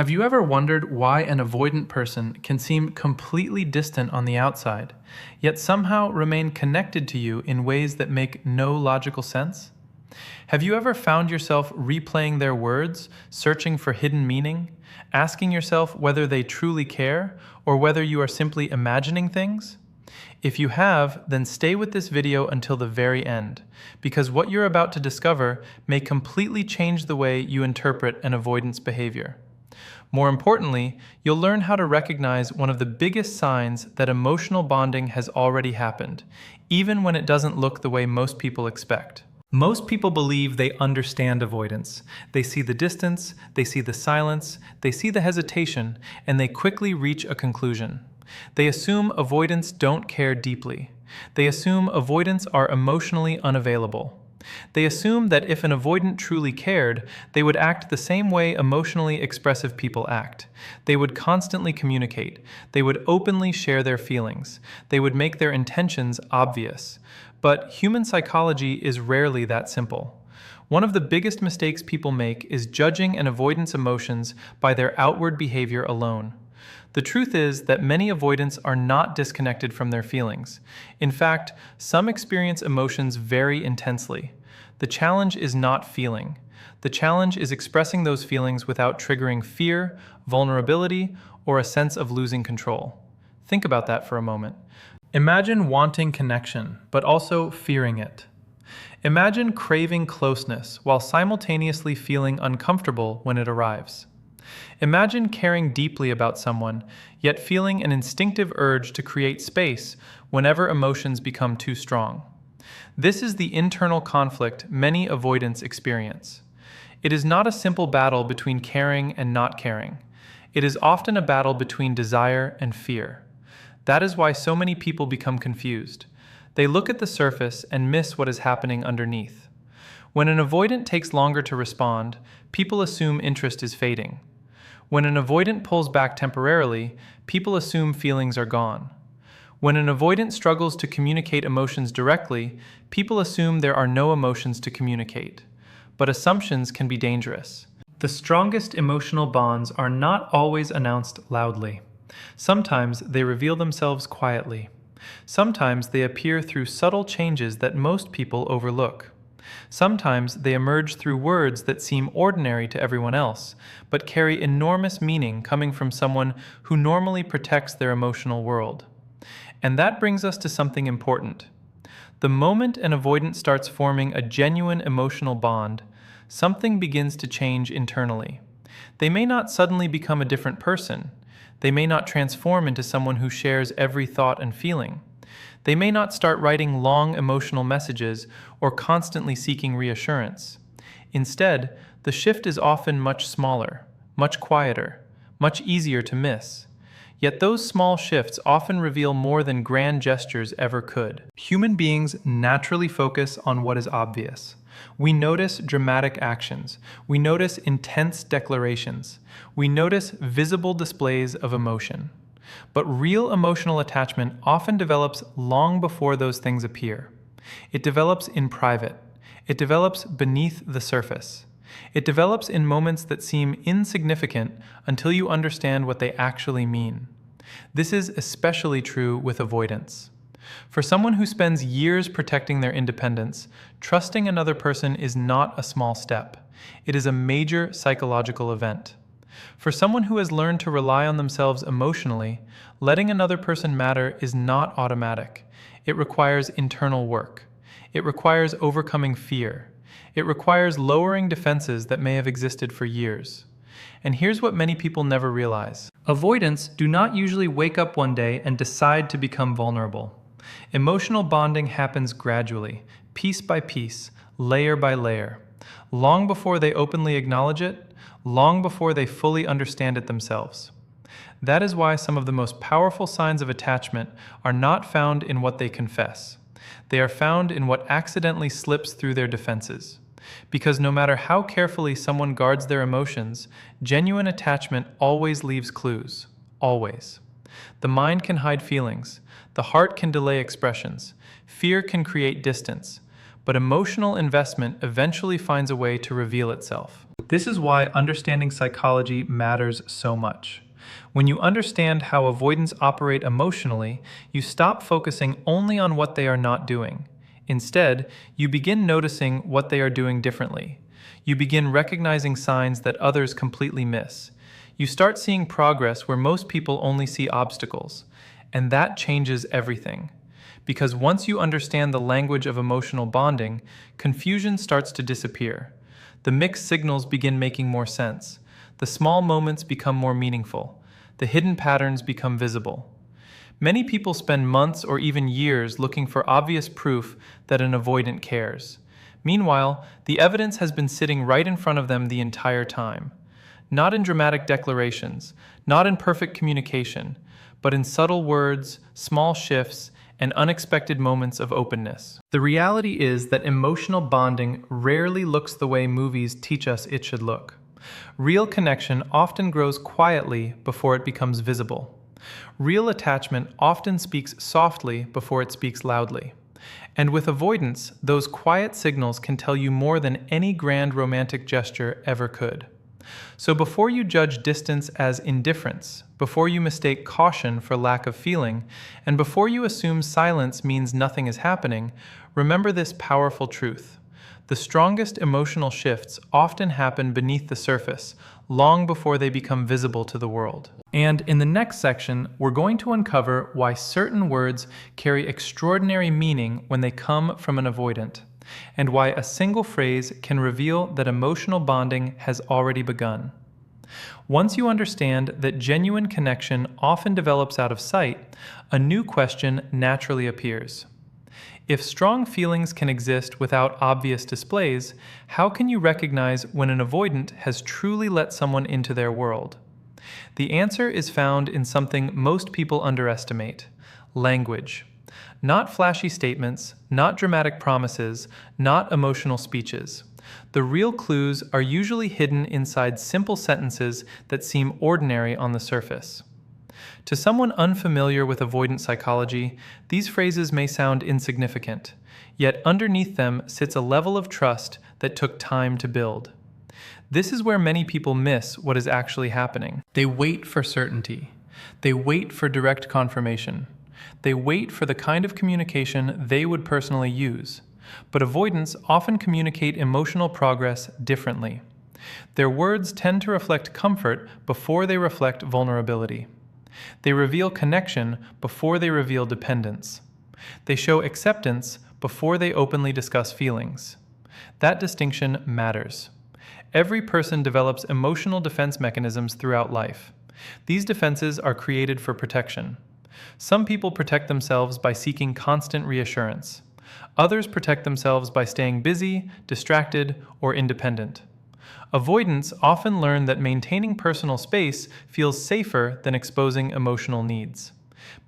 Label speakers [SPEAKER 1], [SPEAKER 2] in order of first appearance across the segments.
[SPEAKER 1] Have you ever wondered why an avoidant person can seem completely distant on the outside, yet somehow remain connected to you in ways that make no logical sense? Have you ever found yourself replaying their words, searching for hidden meaning, asking yourself whether they truly care or whether you are simply imagining things? If you have, then stay with this video until the very end, because what you're about to discover may completely change the way you interpret an avoidance behavior. More importantly, you'll learn how to recognize one of the biggest signs that emotional bonding has already happened, even when it doesn't look the way most people expect. Most people believe they understand avoidance. They see the distance, they see the silence, they see the hesitation, and they quickly reach a conclusion. They assume avoidants don't care deeply. They assume avoidants are emotionally unavailable. They assume that if an avoidant truly cared, they would act the same way emotionally expressive people act. They would constantly communicate. They would openly share their feelings. They would make their intentions obvious. But human psychology is rarely that simple. One of the biggest mistakes people make is judging an avoidant's emotions by their outward behavior alone. The truth is that many avoidants are not disconnected from their feelings. In fact, some experience emotions very intensely. The challenge is not feeling. The challenge is expressing those feelings without triggering fear, vulnerability, or a sense of losing control. Think about that for a moment. Imagine wanting connection, but also fearing it. Imagine craving closeness while simultaneously feeling uncomfortable when it arrives. Imagine caring deeply about someone, yet feeling an instinctive urge to create space whenever emotions become too strong. This is the internal conflict many avoidants experience. It is not a simple battle between caring and not caring. It is often a battle between desire and fear. That is why so many people become confused. They look at the surface and miss what is happening underneath. When an avoidant takes longer to respond, people assume interest is fading. When an avoidant pulls back temporarily, people assume feelings are gone. When an avoidant struggles to communicate emotions directly, people assume there are no emotions to communicate. But assumptions can be dangerous. The strongest emotional bonds are not always announced loudly. Sometimes they reveal themselves quietly. Sometimes they appear through subtle changes that most people overlook. Sometimes they emerge through words that seem ordinary to everyone else, but carry enormous meaning coming from someone who normally protects their emotional world. And that brings us to something important. The moment an avoidant starts forming a genuine emotional bond, something begins to change internally. They may not suddenly become a different person. They may not transform into someone who shares every thought and feeling. They may not start writing long emotional messages or constantly seeking reassurance. Instead, the shift is often much smaller, much quieter, much easier to miss. Yet those small shifts often reveal more than grand gestures ever could. Human beings naturally focus on what is obvious. We notice dramatic actions. We notice intense declarations. We notice visible displays of emotion. But real emotional attachment often develops long before those things appear. It develops in private. It develops beneath the surface. It develops in moments that seem insignificant until you understand what they actually mean. This is especially true with avoidance. For someone who spends years protecting their independence, trusting another person is not a small step. It is a major psychological event. For someone who has learned to rely on themselves emotionally, letting another person matter is not automatic. It requires internal work. It requires overcoming fear. It requires lowering defenses that may have existed for years. And here's what many people never realize. Avoidants do not usually wake up one day and decide to become vulnerable. Emotional bonding happens gradually, piece by piece, layer by layer. Long before they openly acknowledge it, long before they fully understand it themselves. That is why some of the most powerful signs of attachment are not found in what they confess. They are found in what accidentally slips through their defenses. Because no matter how carefully someone guards their emotions, genuine attachment always leaves clues. Always. The mind can hide feelings. The heart can delay expressions. Fear can create distance. But emotional investment eventually finds a way to reveal itself. This is why understanding psychology matters so much. When you understand how avoidants operate emotionally, you stop focusing only on what they are not doing. Instead, you begin noticing what they are doing differently. You begin recognizing signs that others completely miss. You start seeing progress where most people only see obstacles. And that changes everything. Because once you understand the language of emotional bonding, confusion starts to disappear. The mixed signals begin making more sense. The small moments become more meaningful. The hidden patterns become visible. Many people spend months or even years looking for obvious proof that an avoidant cares. Meanwhile, the evidence has been sitting right in front of them the entire time. Not in dramatic declarations, not in perfect communication, but in subtle words, small shifts, and unexpected moments of openness. The reality is that emotional bonding rarely looks the way movies teach us it should look. Real connection often grows quietly before it becomes visible. Real attachment often speaks softly before it speaks loudly. And with avoidance, those quiet signals can tell you more than any grand romantic gesture ever could. So before you judge distance as indifference, before you mistake caution for lack of feeling, and before you assume silence means nothing is happening, remember this powerful truth. The strongest emotional shifts often happen beneath the surface, long before they become visible to the world. And in the next section, we're going to uncover why certain words carry extraordinary meaning when they come from an avoidant, and why a single phrase can reveal that emotional bonding has already begun. Once you understand that genuine connection often develops out of sight, a new question naturally appears. If strong feelings can exist without obvious displays, how can you recognize when an avoidant has truly let someone into their world? The answer is found in something most people underestimate: language. Not flashy statements, not dramatic promises, not emotional speeches. The real clues are usually hidden inside simple sentences that seem ordinary on the surface. To someone unfamiliar with avoidant psychology, these phrases may sound insignificant, yet underneath them sits a level of trust that took time to build. This is where many people miss what is actually happening. They wait for certainty. They wait for direct confirmation. They wait for the kind of communication they would personally use. But avoidants often communicate emotional progress differently. Their words tend to reflect comfort before they reflect vulnerability. They reveal connection before they reveal dependence. They show acceptance before they openly discuss feelings. That distinction matters. Every person develops emotional defense mechanisms throughout life. These defenses are created for protection. Some people protect themselves by seeking constant reassurance. Others protect themselves by staying busy, distracted, or independent. Avoidants often learn that maintaining personal space feels safer than exposing emotional needs.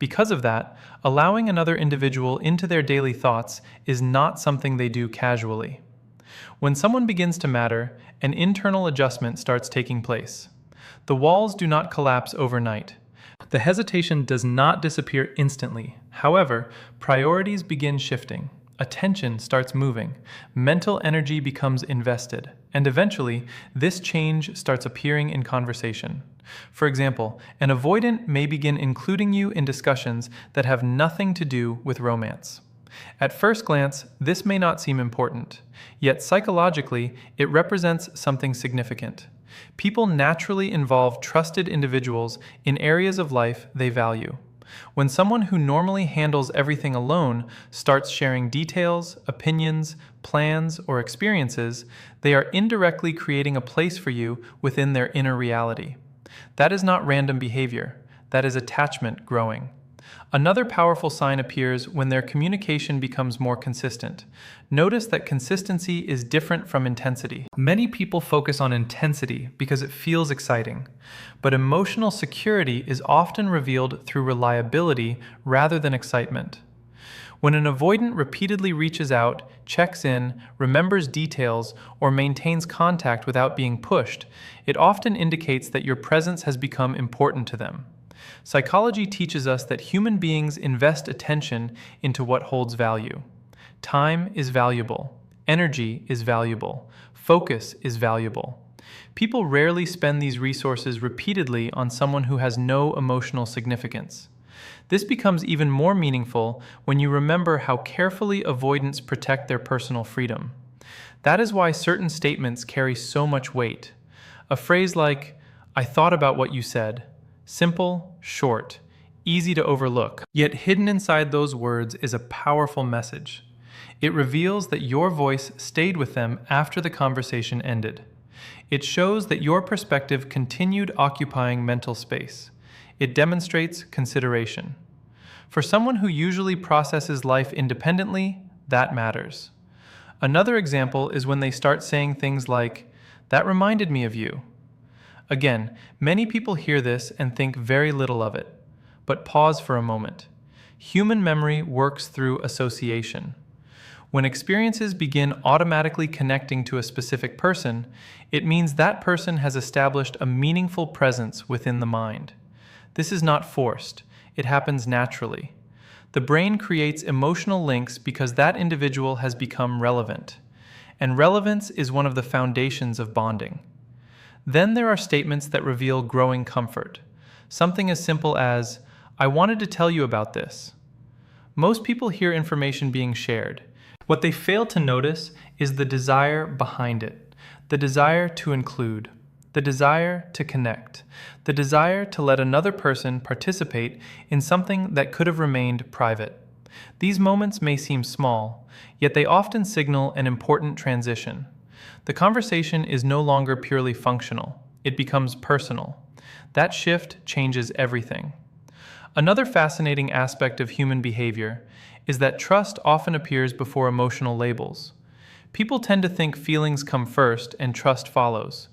[SPEAKER 1] Because of that, allowing another individual into their daily thoughts is not something they do casually. When someone begins to matter, an internal adjustment starts taking place. The walls do not collapse overnight. The hesitation does not disappear instantly. However, priorities begin shifting. Attention starts moving. Mental energy becomes invested. And eventually, this change starts appearing in conversation. For example, an avoidant may begin including you in discussions that have nothing to do with romance. At first glance, this may not seem important, yet psychologically, it represents something significant. People naturally involve trusted individuals in areas of life they value. When someone who normally handles everything alone starts sharing details, opinions, plans, or experiences, they are indirectly creating a place for you within their inner reality. That is not random behavior. That is attachment growing. Another powerful sign appears when their communication becomes more consistent. Notice that consistency is different from intensity. Many people focus on intensity because it feels exciting, but emotional security is often revealed through reliability rather than excitement. When an avoidant repeatedly reaches out, checks in, remembers details, or maintains contact without being pushed, it often indicates that your presence has become important to them. Psychology teaches us that human beings invest attention into what holds value. Time is valuable. Energy is valuable. Focus is valuable. People rarely spend these resources repeatedly on someone who has no emotional significance. This becomes even more meaningful when you remember how carefully avoidants protect their personal freedom. That is why certain statements carry so much weight. A phrase like, "I thought about what you said," simple, short, easy to overlook. Yet hidden inside those words is a powerful message. It reveals that your voice stayed with them after the conversation ended. It shows that your perspective continued occupying mental space. It demonstrates consideration. For someone who usually processes life independently, that matters. Another example is when they start saying things like, "That reminded me of you." Again, many people hear this and think very little of it. But pause for a moment. Human memory works through association. When experiences begin automatically connecting to a specific person, it means that person has established a meaningful presence within the mind. This is not forced, it happens naturally. The brain creates emotional links because that individual has become relevant. And relevance is one of the foundations of bonding. Then there are statements that reveal growing comfort. Something as simple as, "I wanted to tell you about this." Most people hear information being shared. What they fail to notice is the desire behind it, the desire to include, the desire to connect, the desire to let another person participate in something that could have remained private. These moments may seem small, yet they often signal an important transition. The conversation is no longer purely functional, it becomes personal. That shift changes everything. Another fascinating aspect of human behavior is that trust often appears before emotional labels. People tend to think feelings come first and trust follows.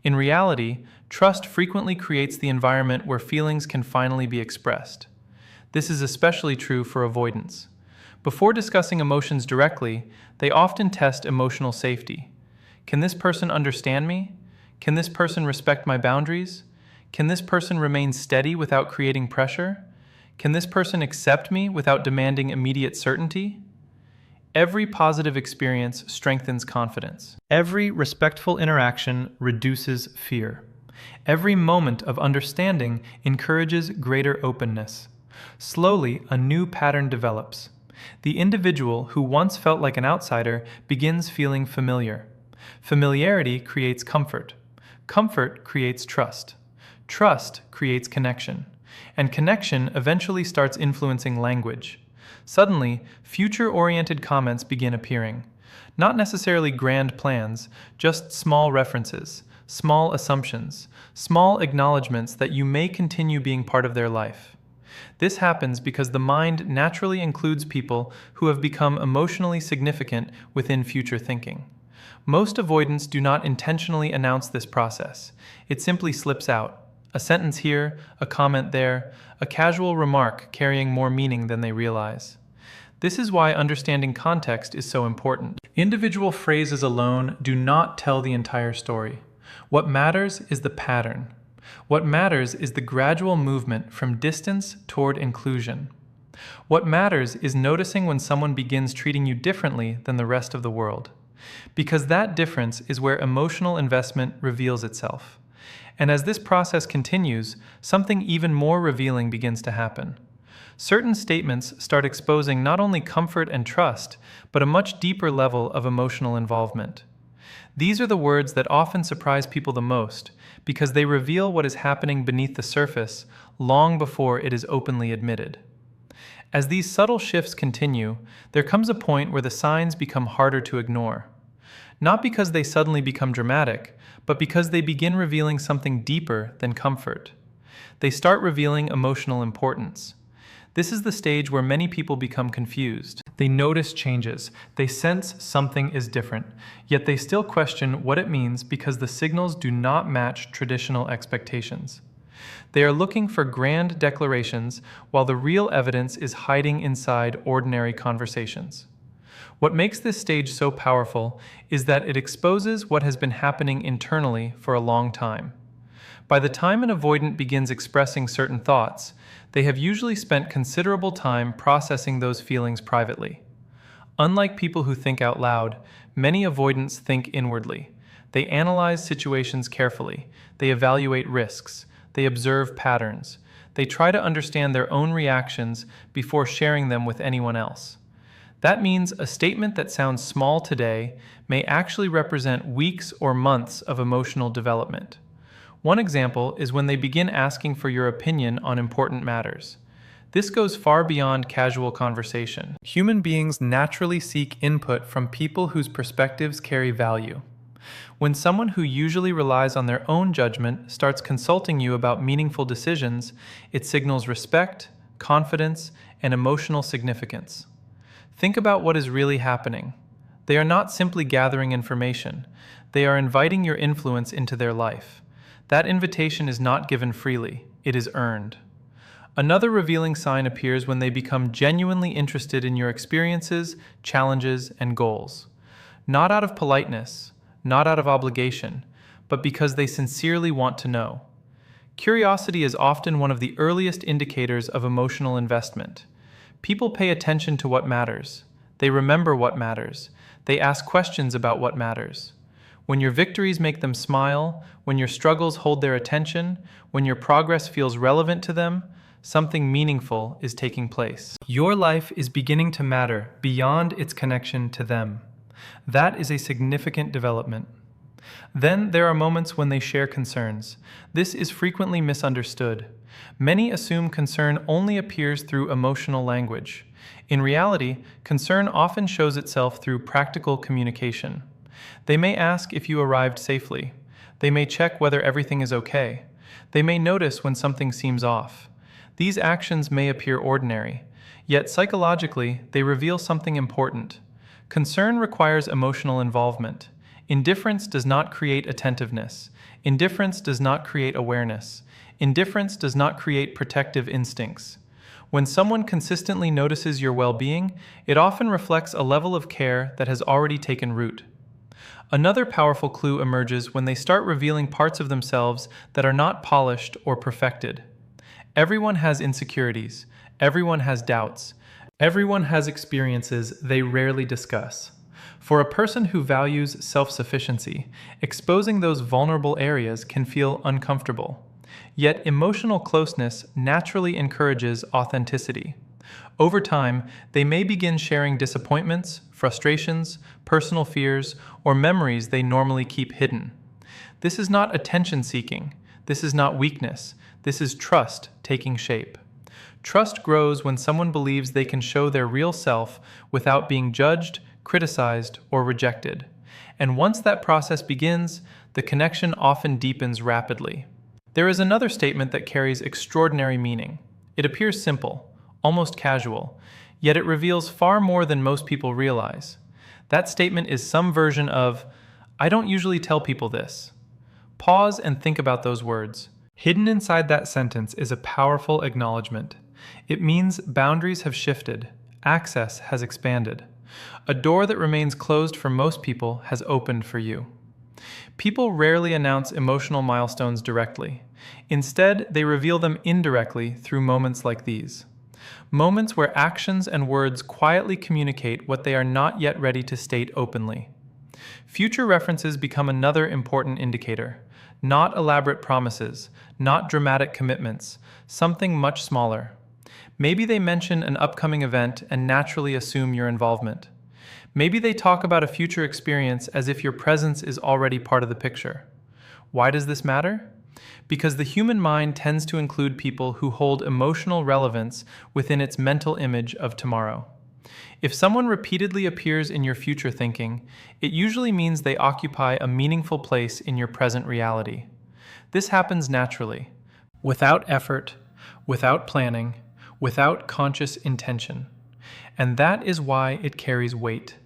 [SPEAKER 1] In reality, trust frequently creates the environment where feelings can finally be expressed. This is especially true for avoidants. Before discussing emotions directly, they often test emotional safety. Can this person understand me? Can this person respect my boundaries? Can this person remain steady without creating pressure? Can this person accept me without demanding immediate certainty? Every positive experience strengthens confidence. Every respectful interaction reduces fear. Every moment of understanding encourages greater openness. Slowly, a new pattern develops. The individual who once felt like an outsider begins feeling familiar. Familiarity creates comfort. Comfort creates trust. Trust creates connection. And connection eventually starts influencing language. Suddenly, future-oriented comments begin appearing. Not necessarily grand plans, just small references, small assumptions, small acknowledgments that you may continue being part of their life. This happens because the mind naturally includes people who have become emotionally significant within future thinking. Most avoidants do not intentionally announce this process. It simply slips out. A sentence here, a comment there, a casual remark carrying more meaning than they realize. This is why understanding context is so important. Individual phrases alone do not tell the entire story. What matters is the pattern. What matters is the gradual movement from distance toward inclusion. What matters is noticing when someone begins treating you differently than the rest of the world. Because that difference is where emotional investment reveals itself. And as this process continues, something even more revealing begins to happen. Certain statements start exposing not only comfort and trust, but a much deeper level of emotional involvement. These are the words that often surprise people the most, because they reveal what is happening beneath the surface long before it is openly admitted. As these subtle shifts continue, there comes a point where the signs become harder to ignore. Not because they suddenly become dramatic, but because they begin revealing something deeper than comfort. They start revealing emotional importance. This is the stage where many people become confused. They notice changes, they sense something is different, yet they still question what it means because the signals do not match traditional expectations. They are looking for grand declarations while the real evidence is hiding inside ordinary conversations. What makes this stage so powerful is that it exposes what has been happening internally for a long time. By the time an avoidant begins expressing certain thoughts, they have usually spent considerable time processing those feelings privately. Unlike people who think out loud, many avoidants think inwardly. They analyze situations carefully. They evaluate risks. They observe patterns. They try to understand their own reactions before sharing them with anyone else. That means a statement that sounds small today may actually represent weeks or months of emotional development. One example is when they begin asking for your opinion on important matters. This goes far beyond casual conversation. Human beings naturally seek input from people whose perspectives carry value. When someone who usually relies on their own judgment starts consulting you about meaningful decisions, it signals respect, confidence, and emotional significance. Think about what is really happening. They are not simply gathering information. They are inviting your influence into their life. That invitation is not given freely. It is earned. Another revealing sign appears when they become genuinely interested in your experiences, challenges, and goals. Not out of politeness, not out of obligation, but because they sincerely want to know. Curiosity is often one of the earliest indicators of emotional investment. People pay attention to what matters. They remember what matters. They ask questions about what matters. When your victories make them smile, when your struggles hold their attention, when your progress feels relevant to them, something meaningful is taking place. Your life is beginning to matter beyond its connection to them. That is a significant development. Then there are moments when they share concerns. This is frequently misunderstood. Many assume concern only appears through emotional language. In reality, concern often shows itself through practical communication. They may ask if you arrived safely. They may check whether everything is okay. They may notice when something seems off. These actions may appear ordinary, yet psychologically they reveal something important. Concern requires emotional involvement. Indifference does not create attentiveness. Indifference does not create awareness. Indifference does not create protective instincts. When someone consistently notices your well-being, it often reflects a level of care that has already taken root. Another powerful clue emerges when they start revealing parts of themselves that are not polished or perfected. Everyone has insecurities. Everyone has doubts. Everyone has experiences they rarely discuss. For a person who values self-sufficiency, exposing those vulnerable areas can feel uncomfortable. Yet emotional closeness naturally encourages authenticity. Over time, they may begin sharing disappointments, frustrations, personal fears, or memories they normally keep hidden. This is not attention-seeking. This is not weakness. This is trust taking shape. Trust grows when someone believes they can show their real self without being judged, criticized, or rejected. And once that process begins, the connection often deepens rapidly. There is another statement that carries extraordinary meaning. It appears simple, almost casual, yet it reveals far more than most people realize. That statement is some version of, "I don't usually tell people this." Pause and think about those words. Hidden inside that sentence is a powerful acknowledgement. It means boundaries have shifted, access has expanded. A door that remains closed for most people has opened for you. People rarely announce emotional milestones directly. Instead, they reveal them indirectly through moments like these. Moments where actions and words quietly communicate what they are not yet ready to state openly. Future references become another important indicator. Not elaborate promises, not dramatic commitments, something much smaller. Maybe they mention an upcoming event and naturally assume your involvement. Maybe they talk about a future experience as if your presence is already part of the picture. Why does this matter? Because the human mind tends to include people who hold emotional relevance within its mental image of tomorrow. If someone repeatedly appears in your future thinking, it usually means they occupy a meaningful place in your present reality. This happens naturally, without effort, without planning, without conscious intention. And that is why it carries weight.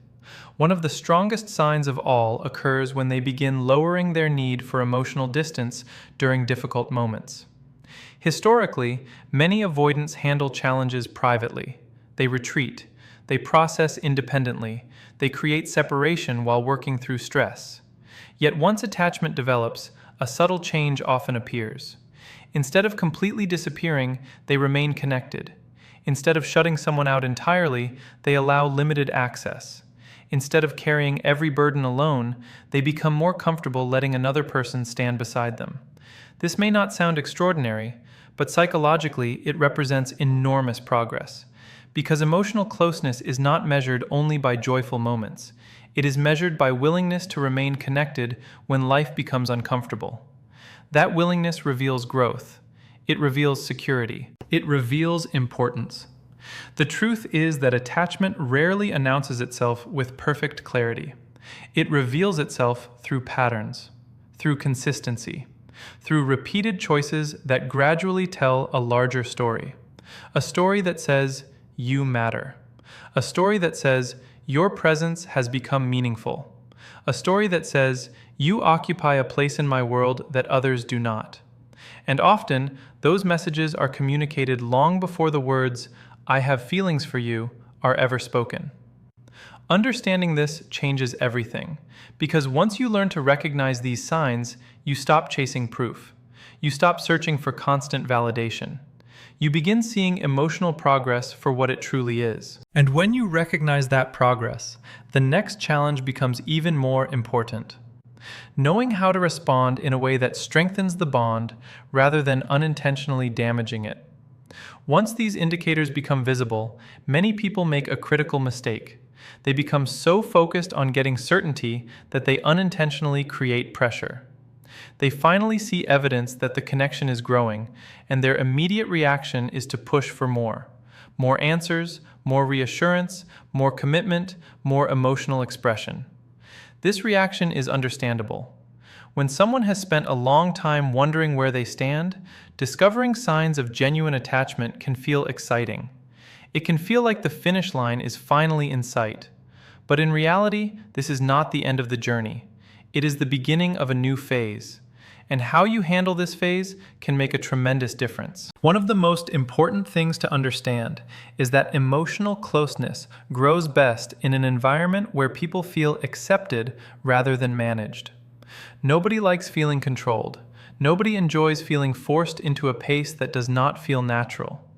[SPEAKER 1] One of the strongest signs of all occurs when they begin lowering their need for emotional distance during difficult moments. Historically, many avoidants handle challenges privately. They retreat. They process independently. They create separation while working through stress. Yet once attachment develops, a subtle change often appears. Instead of completely disappearing, they remain connected. Instead of shutting someone out entirely, they allow limited access. instead of carrying every burden alone, they become more comfortable letting another person stand beside them. This may not sound extraordinary, but psychologically it represents enormous progress. Because emotional closeness is not measured only by joyful moments. It is measured by willingness to remain connected when life becomes uncomfortable. That willingness reveals growth. It reveals security. It reveals importance. The truth is that attachment rarely announces itself with perfect clarity. It reveals itself through patterns, through consistency, through repeated choices that gradually tell a larger story. A story that says, "You matter." A story that says, "Your presence has become meaningful." A story that says, "You occupy a place in my world that others do not." And often, those messages are communicated long before the words, "I have feelings for you," are ever spoken. Understanding this changes everything, because once you learn to recognize these signs, you stop chasing proof. You stop searching for constant validation. You begin seeing emotional progress for what it truly is. And when you recognize that progress, the next challenge becomes even more important. Knowing how to respond in a way that strengthens the bond rather than unintentionally damaging it. Once these indicators become visible, many people make a critical mistake. They become so focused on getting certainty that they unintentionally create pressure. They finally see evidence that the connection is growing, and their immediate reaction is to push for more. More answers, more reassurance, more commitment, more emotional expression. This reaction is understandable. When someone has spent a long time wondering where they stand, discovering signs of genuine attachment can feel exciting. It can feel like the finish line is finally in sight. But in reality, this is not the end of the journey. It is the beginning of a new phase. And how you handle this phase can make a tremendous difference. One of the most important things to understand is that emotional closeness grows best in an environment where people feel accepted rather than managed. Nobody likes feeling controlled. Nobody enjoys feeling forced into a pace that does not feel natural.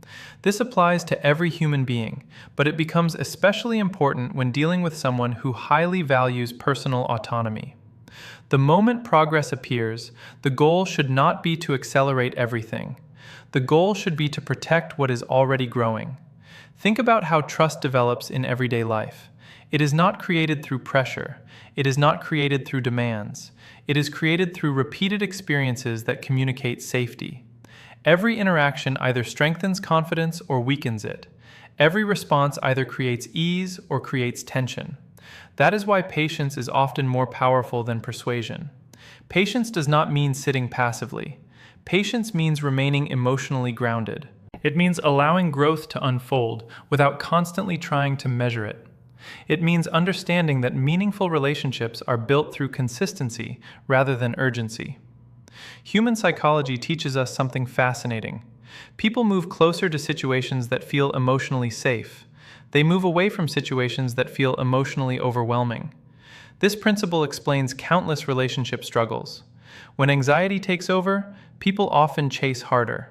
[SPEAKER 1] This applies to every human being, but it becomes especially important when dealing with someone who highly values personal autonomy. The moment progress appears, the goal should not be to accelerate everything. The goal should be to protect what is already growing. Think about how trust develops in everyday life. It is not created through pressure. It is not created through demands. It is created through repeated experiences that communicate safety. Every interaction either strengthens confidence or weakens it. Every response either creates ease or creates tension. That is why patience is often more powerful than persuasion. Patience does not mean sitting passively. Patience means remaining emotionally grounded. It means allowing growth to unfold without constantly trying to measure it. It means understanding that meaningful relationships are built through consistency rather than urgency. Human psychology teaches us something fascinating. People move closer to situations that feel emotionally safe. They move away from situations that feel emotionally overwhelming. This principle explains countless relationship struggles. When anxiety takes over, people often chase harder.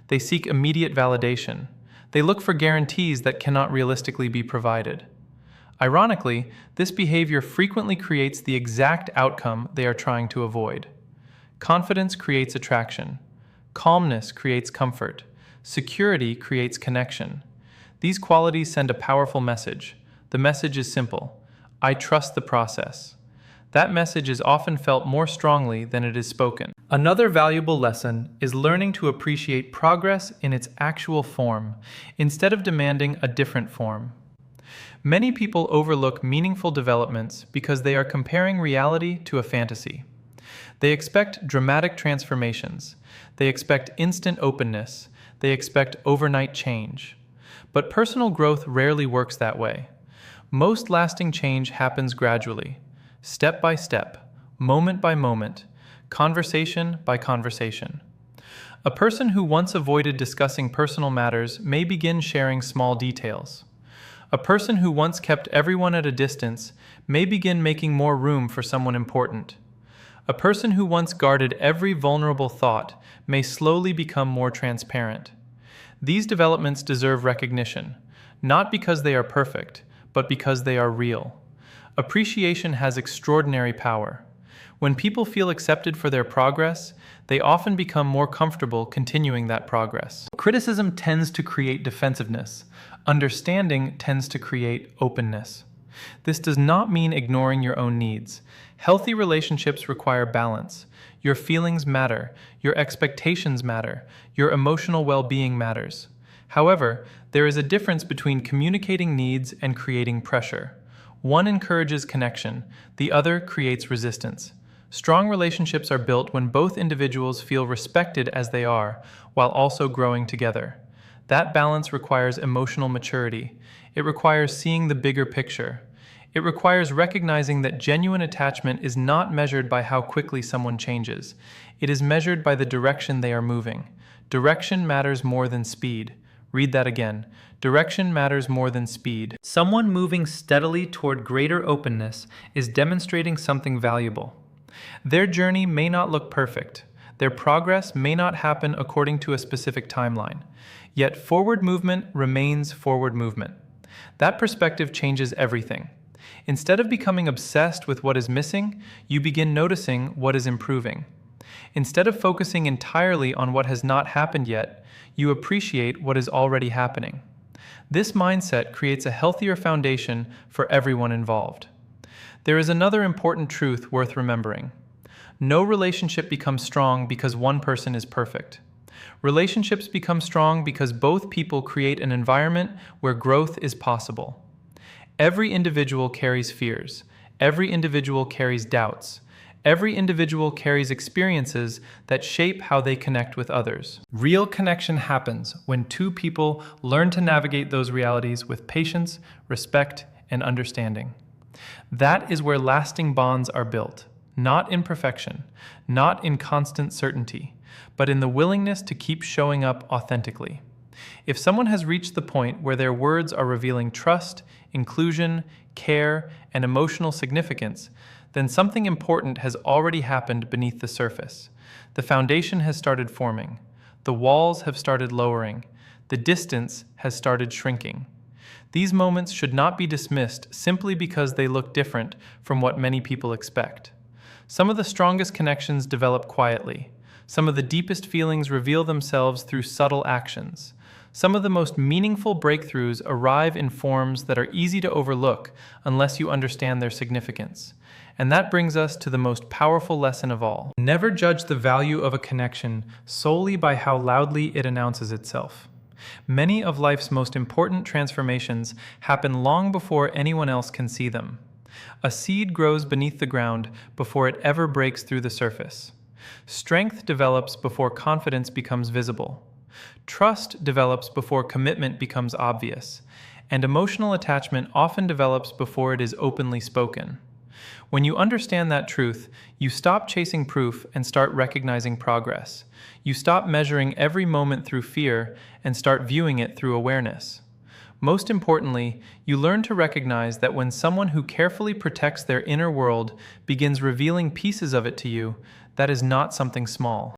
[SPEAKER 1] They seek immediate validation. They look for guarantees that cannot realistically be provided. Ironically, this behavior frequently creates the exact outcome they are trying to avoid. Confidence creates attraction. Calmness creates comfort. Security creates connection. These qualities send a powerful message. The message is simple: I trust the process. That message is often felt more strongly than it is spoken. Another valuable lesson is learning to appreciate progress in its actual form, instead of demanding a different form. Many people overlook meaningful developments because they are comparing reality to a fantasy. They expect dramatic transformations. They expect instant openness. They expect overnight change. But personal growth rarely works that way. Most lasting change happens gradually, step by step, moment by moment, conversation by conversation. A person who once avoided discussing personal matters may begin sharing small details. A person who once kept everyone at a distance may begin making more room for someone important. A person who once guarded every vulnerable thought may slowly become more transparent. These developments deserve recognition, not because they are perfect, but because they are real. Appreciation has extraordinary power. When people feel accepted for their progress, they often become more comfortable continuing that progress. Criticism tends to create defensiveness. Understanding tends to create openness. This does not mean ignoring your own needs. Healthy relationships require balance. Your feelings matter, your expectations matter, your emotional well-being matters. However, there is a difference between communicating needs and creating pressure. One encourages connection, the other creates resistance. Strong relationships are built when both individuals feel respected as they are, while also growing together. That balance requires emotional maturity. It requires seeing the bigger picture. It requires recognizing that genuine attachment is not measured by how quickly someone changes. It is measured by the direction they are moving. Direction matters more than speed. Read that again. Direction matters more than speed. Someone moving steadily toward greater openness is demonstrating something valuable. Their journey may not look perfect. Their progress may not happen according to a specific timeline. Yet forward movement remains forward movement. That perspective changes everything. Instead of becoming obsessed with what is missing, you begin noticing what is improving. Instead of focusing entirely on what has not happened yet, you appreciate what is already happening. This mindset creates a healthier foundation for everyone involved. There is another important truth worth remembering. No relationship becomes strong because one person is perfect. Relationships become strong because both people create an environment where growth is possible. Every individual carries fears. Every individual carries doubts. Every individual carries experiences that shape how they connect with others. Real connection happens when two people learn to navigate those realities with patience, respect, and understanding. That is where lasting bonds are built, not in perfection, not in constant certainty, but in the willingness to keep showing up authentically. If someone has reached the point where their words are revealing trust, inclusion, care, and emotional significance, then something important has already happened beneath the surface. The foundation has started forming. The walls have started lowering. The distance has started shrinking. These moments should not be dismissed simply because they look different from what many people expect. Some of the strongest connections develop quietly. Some of the deepest feelings reveal themselves through subtle actions. Some of the most meaningful breakthroughs arrive in forms that are easy to overlook unless you understand their significance. And that brings us to the most powerful lesson of all. Never judge the value of a connection solely by how loudly it announces itself. Many of life's most important transformations happen long before anyone else can see them. A seed grows beneath the ground before it ever breaks through the surface. Strength develops before confidence becomes visible. Trust develops before commitment becomes obvious. And emotional attachment often develops before it is openly spoken. When you understand that truth, you stop chasing proof and start recognizing progress. You stop measuring every moment through fear and start viewing it through awareness. Most importantly, you learn to recognize that when someone who carefully protects their inner world begins revealing pieces of it to you, that is not something small.